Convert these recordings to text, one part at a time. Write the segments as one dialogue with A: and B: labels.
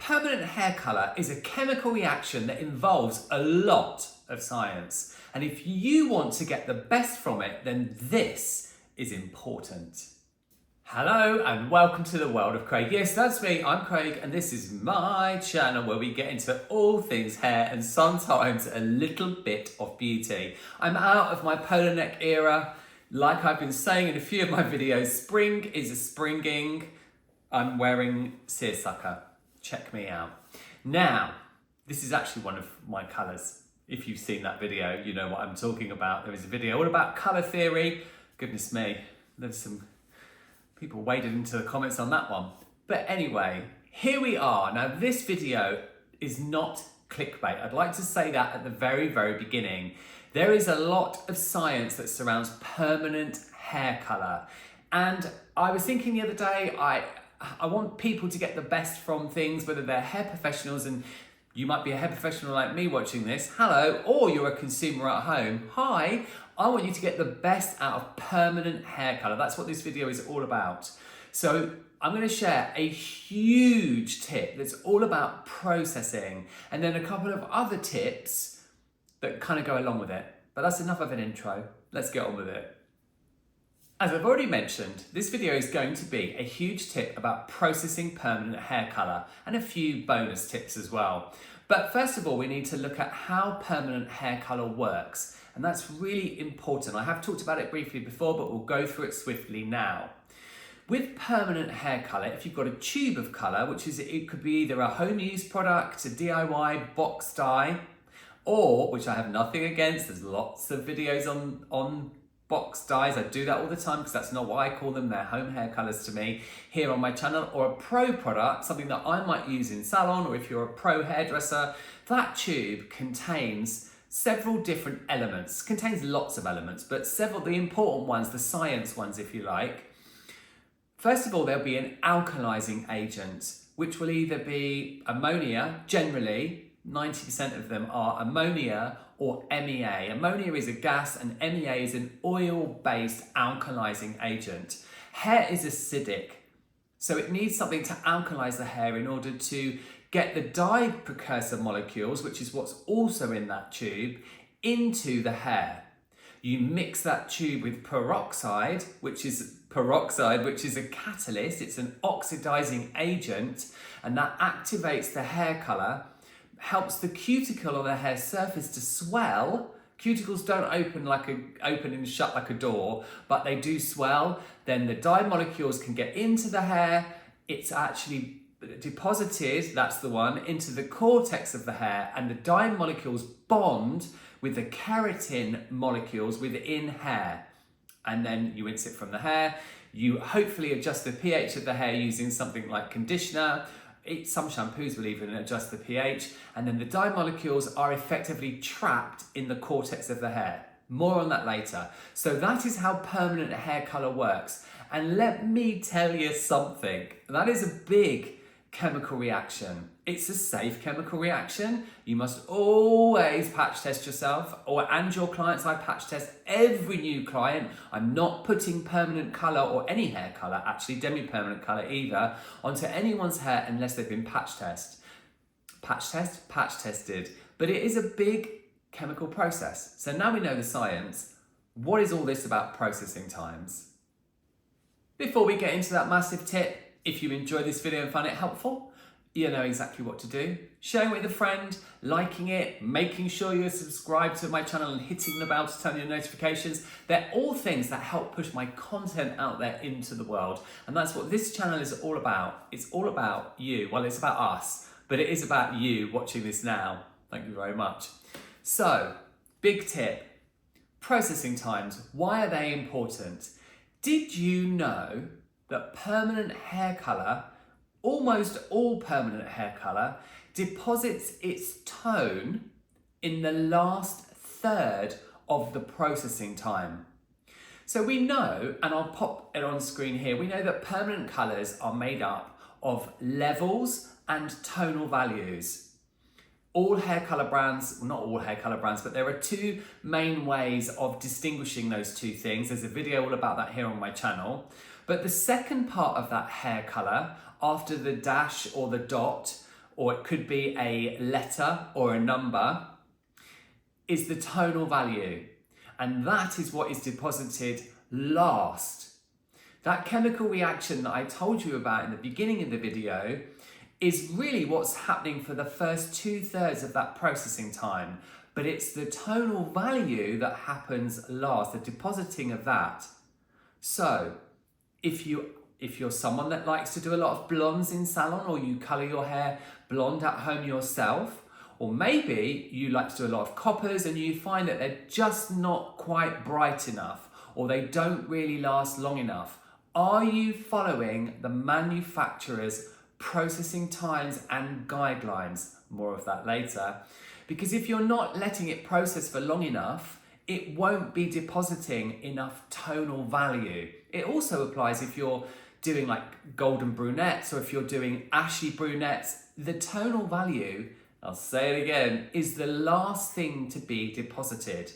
A: Permanent hair colour is a chemical reaction that involves a lot of science. And if you want to get the best from it, then this is important. Hello and welcome to the world of Craig. Yes, that's me, I'm Craig, and this is my channel where we get into all things hair and sometimes a little bit of beauty. I'm out of my polo neck era. Like I've been saying in a few of my videos, spring is a springing. I'm wearing seersucker. Check me out. Now, this is actually one of my colours. If you've seen that video, you know what I'm talking about. There is a video all about colour theory. Goodness me, there's some people waded into the comments on that one. But anyway, here we are. Now, this video is not clickbait. I'd like to say that at the very, very beginning. There is a lot of science that surrounds permanent hair colour. And I was thinking the other day, I want people to get the best from things, whether they're hair professionals, and you might be a hair professional like me watching this, hello, or you're a consumer at home, hi. I want you to get the best out of permanent hair colour. That's what this video is all about. So I'm going to share a huge tip that's all about processing, and then a couple of other tips that kind of go along with it. But that's enough of an intro. Let's get on with it. As I've already mentioned, this video is going to be a huge tip about processing permanent hair colour and a few bonus tips as well. But first of all, we need to look at how permanent hair colour works. And that's really important. I have talked about it briefly before, but we'll go through it swiftly now. With permanent hair colour, if you've got a tube of colour, it could be either a home use product, a DIY box dye, or, which I have nothing against, there's lots of videos on box dyes. I do that all the time because that's not what I call them. They're home hair colours to me here on my channel. Or a pro product, something that I might use in salon, or if you're a pro hairdresser, that tube contains several different elements, contains lots of elements, but several, the important ones, the science ones if you like. First of all, there'll be an alkalizing agent, which will either be ammonia, generally, 90% of them are ammonia or MEA. Ammonia is a gas and MEA is an oil-based alkalizing agent. Hair is acidic, so it needs something to alkalize the hair in order to get the dye precursor molecules, which is what's also in that tube, into the hair. You mix that tube with peroxide, which is a catalyst. It's an oxidizing agent, and that activates the hair color, helps the cuticle on the hair surface to swell. Cuticles don't open and shut like a door, but they do swell. Then the dye molecules can get into the hair. It's actually deposited, that's the one, into the cortex of the hair, and the dye molecules bond with the keratin molecules within hair. And then you rinse it from the hair. You hopefully adjust the pH of the hair using something like conditioner. Some shampoos will even adjust the pH, and then the dye molecules are effectively trapped in the cortex of the hair. More on that later. So that is how permanent hair colour works. And let me tell you something, that is a big chemical reaction. It's a safe chemical reaction. You must always patch test yourself and your clients. I patch test every new client. I'm not putting permanent colour or any hair colour, actually demi-permanent colour either, onto anyone's hair unless they've been patch tested. Patch tested. But it is a big chemical process. So now we know the science. What is all this about processing times? Before we get into that massive tip, if you enjoyed this video and found it helpful, you know exactly what to do. Sharing it with a friend, liking it, making sure you're subscribed to my channel and hitting the bell to turn your notifications. They're all things that help push my content out there into the world. And that's what this channel is all about. It's all about you. Well, it's about us, but it is about you watching this now. Thank you very much. So, big tip. Processing times. Why are they important? Did you know that permanent hair colour, almost all permanent hair colour, deposits its tone in the last third of the processing time? So we know, and I'll pop it on screen here, we know that permanent colours are made up of levels and tonal values. All hair colour brands, well, not all hair colour brands, but there are two main ways of distinguishing those two things. There's a video all about that here on my channel. But the second part of that hair colour, after the dash or the dot, or it could be a letter or a number, is the tonal value. And that is what is deposited last. That chemical reaction that I told you about in the beginning of the video is really what's happening for the first 2/3 of that processing time. But it's the tonal value that happens last, the depositing of that. So if you're someone that likes to do a lot of blondes in salon, or you colour your hair blonde at home yourself, or maybe you like to do a lot of coppers and you find that they're just not quite bright enough, or they don't really last long enough, are you following the manufacturer's processing times and guidelines? More of that later. Because if you're not letting it process for long enough, it won't be depositing enough tonal value. It also applies if you're doing like golden brunettes, or if you're doing ashy brunettes. The tonal value, I'll say it again, is the last thing to be deposited.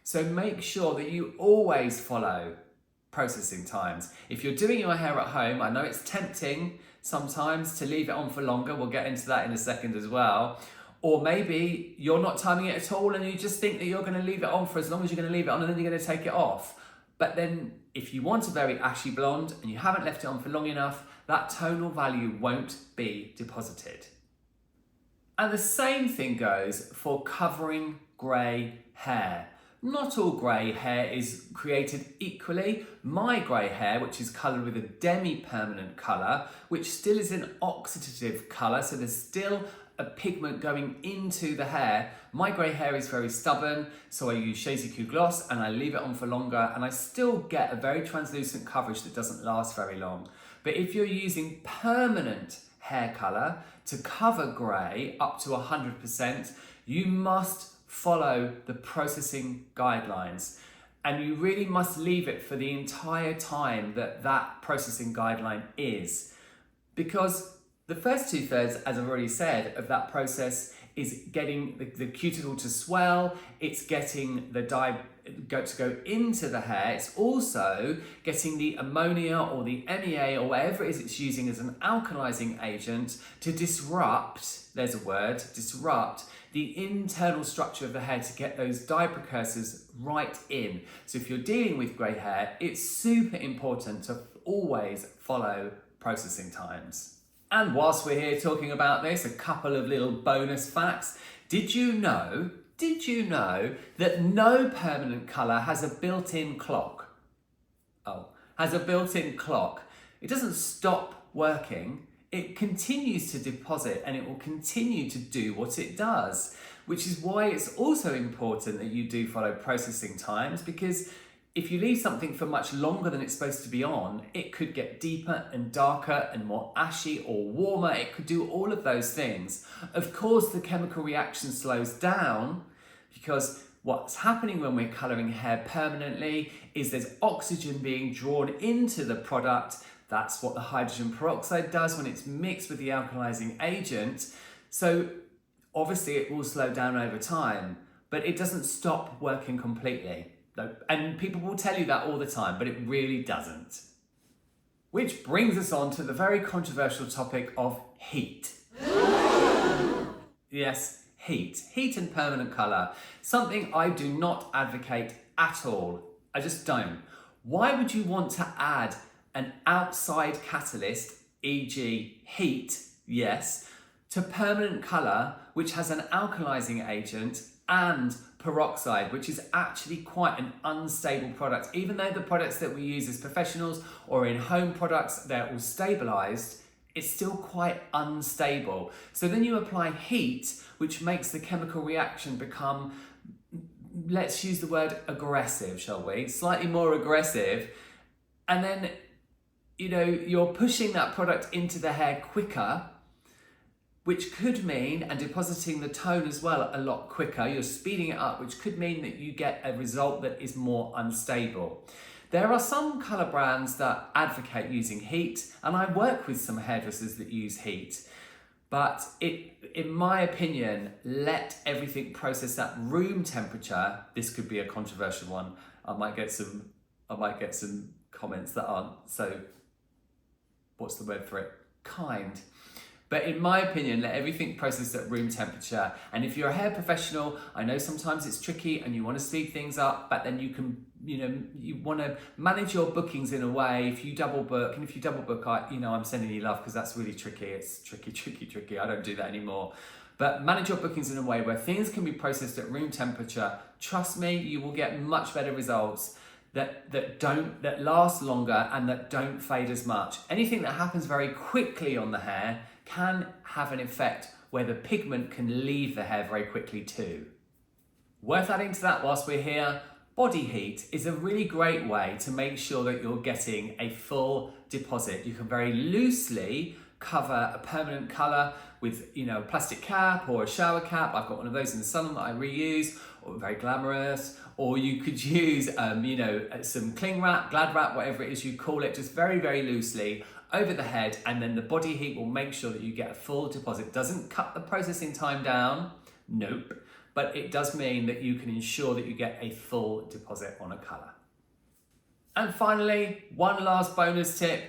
A: So make sure that you always follow processing times. If you're doing your hair at home, I know it's tempting sometimes to leave it on for longer. We'll get into that in a second as well. Or maybe you're not timing it at all and you just think that you're going to leave it on for as long as you're going to leave it on, and then you're going to take it off. But then if you want a very ashy blonde and you haven't left it on for long enough, that tonal value won't be deposited. And the same thing goes for covering grey hair. Not all grey hair is created equally. My grey hair, which is coloured with a demi-permanent colour, which still is an oxidative colour, so there's still a pigment going into the hair. My grey hair is very stubborn, so I use Shades EQ Gloss and I leave it on for longer, and I still get a very translucent coverage that doesn't last very long. But if you're using permanent hair colour to cover grey up to 100%, you must follow the processing guidelines, and you really must leave it for the entire time that that processing guideline is, because the first 2/3, as I've already said, of that process is getting the cuticle to swell, it's getting the dye to go into the hair, it's also getting the ammonia or the MEA or whatever it is it's using as an alkalizing agent to disrupt, there's a word, disrupt the internal structure of the hair to get those dye precursors right in. So if you're dealing with grey hair, it's super important to always follow processing times. And whilst we're here talking about this, a couple of little bonus facts. Did you know that no permanent colour has a built-in clock? Has a built-in clock. It doesn't stop working. It continues to deposit and it will continue to do what it does, which is why it's also important that you do follow processing times, because if you leave something for much longer than it's supposed to be on, it could get deeper and darker and more ashy or warmer. It could do all of those things. Of course, the chemical reaction slows down, because what's happening when we're colouring hair permanently is there's oxygen being drawn into the product. That's what the hydrogen peroxide does when it's mixed with the alkalizing agent. So obviously it will slow down over time, but it doesn't stop working completely. And people will tell you that all the time, but it really doesn't. Which brings us on to the very controversial topic of heat. Yes, heat. Heat and permanent colour. Something I do not advocate at all. I just don't. Why would you want to add an outside catalyst, e.g. heat, yes, to permanent colour, which has an alkalizing agent and peroxide, which is actually quite an unstable product? Even though the products that we use as professionals or in home products, they're all stabilized, it's still quite unstable. So then you apply heat, which makes the chemical reaction become, let's use the word aggressive, shall we? Slightly more aggressive. And then, you're pushing that product into the hair quicker, which could mean, and depositing the tone as well a lot quicker, you're speeding it up, which could mean that you get a result that is more unstable. There are some colour brands that advocate using heat, and I work with some hairdressers that use heat, but in my opinion, let everything process at room temperature. This could be a controversial one. I might get some comments that aren't so, what's the word for it? Kind. But in my opinion, let everything process at room temperature. And if you're a hair professional, I know sometimes it's tricky and you want to speed things up, but then you can, you want to manage your bookings in a way. If you double book, and if you double book, I'm sending you love, because that's really tricky. It's tricky. I don't do that anymore. But manage your bookings in a way where things can be processed at room temperature. Trust me, you will get much better results that last longer and that don't fade as much. Anything that happens very quickly on the hair can have an effect where the pigment can leave the hair very quickly too. Worth adding to that whilst we're here, body heat is a really great way to make sure that you're getting a full deposit. You can very loosely cover a permanent colour with a plastic cap or a shower cap. I've got one of those in the salon that I reuse, or very glamorous. Or you could use some cling wrap, glad wrap, whatever it is you call it, just very, very loosely over the head, and then the body heat will make sure that you get a full deposit. It doesn't cut the processing time down, nope, but it does mean that you can ensure that you get a full deposit on a colour. And finally, one last bonus tip.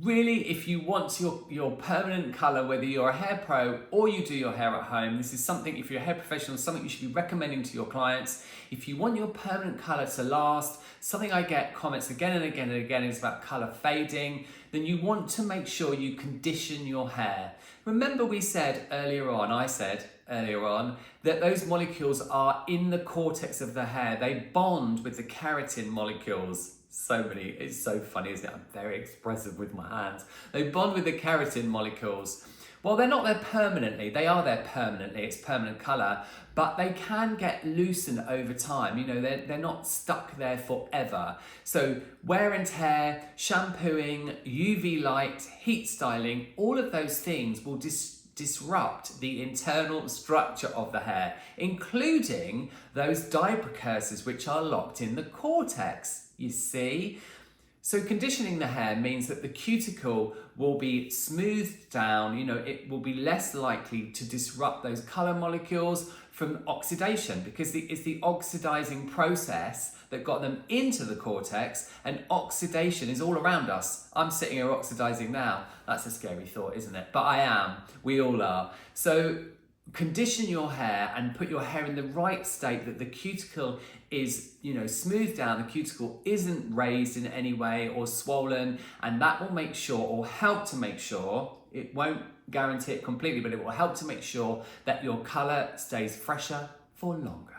A: Really, if you want your permanent colour, whether you're a hair pro or you do your hair at home, this is something, if you're a hair professional, something you should be recommending to your clients. If you want your permanent colour to last, something I get comments again and again and again is about colour fading, then you want to make sure you condition your hair. Remember I said earlier on, that those molecules are in the cortex of the hair. They bond with the keratin molecules. It's so funny, isn't it? I'm very expressive with my hands. They bond with the keratin molecules. Well, they're not there permanently. They are there permanently. It's permanent colour, but they can get loosened over time. They're not stuck there forever. So wear and tear, shampooing, UV light, heat styling, all of those things will disrupt the internal structure of the hair, including those dye precursors which are locked in the cortex. You see? So conditioning the hair means that the cuticle will be smoothed down, it will be less likely to disrupt those colour molecules from oxidation, because it's the oxidizing process that got them into the cortex, and oxidation is all around us. I'm sitting here oxidizing now. That's a scary thought, isn't it? But I am. We all are. So condition your hair and put your hair in the right state, that the cuticle is, smoothed down, the cuticle isn't raised in any way or swollen, and that will make sure, or help to make sure, it won't guarantee it completely, but it will help to make sure that your colour stays fresher for longer.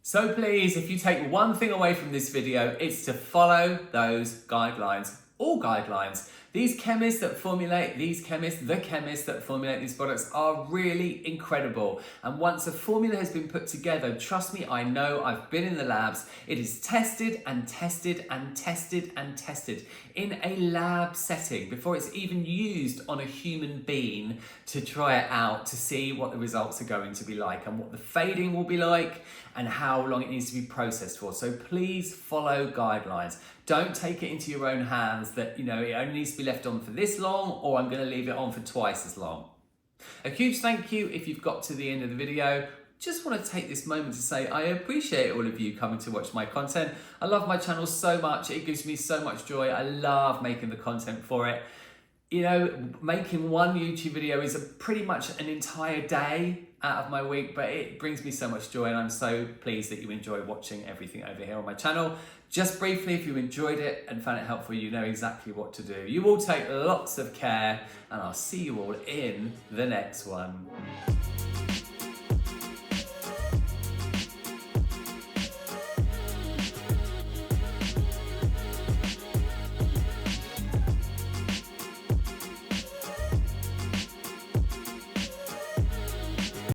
A: So please, if you take one thing away from this video, it's to follow those guidelines, all guidelines. The chemists that formulate these products are really incredible. And once a formula has been put together, trust me, I know, I've been in the labs. It is tested and tested and tested and tested in a lab setting before it's even used on a human being to try it out, to see what the results are going to be like and what the fading will be like and how long it needs to be processed for. So please follow guidelines. Don't take it into your own hands that, it only needs to be left on for this long, or I'm going to leave it on for twice as long. A huge thank you if you've got to the end of the video. Just want to take this moment to say I appreciate all of you coming to watch my content. I love my channel so much. It gives me so much joy. I love making the content for it. Making one YouTube video is pretty much an entire day out of my week, but it brings me so much joy, and I'm so pleased that you enjoy watching everything over here on my channel. Just briefly, if you enjoyed it and found it helpful, you know exactly what to do. You all take lots of care, and I'll see you all in the next one.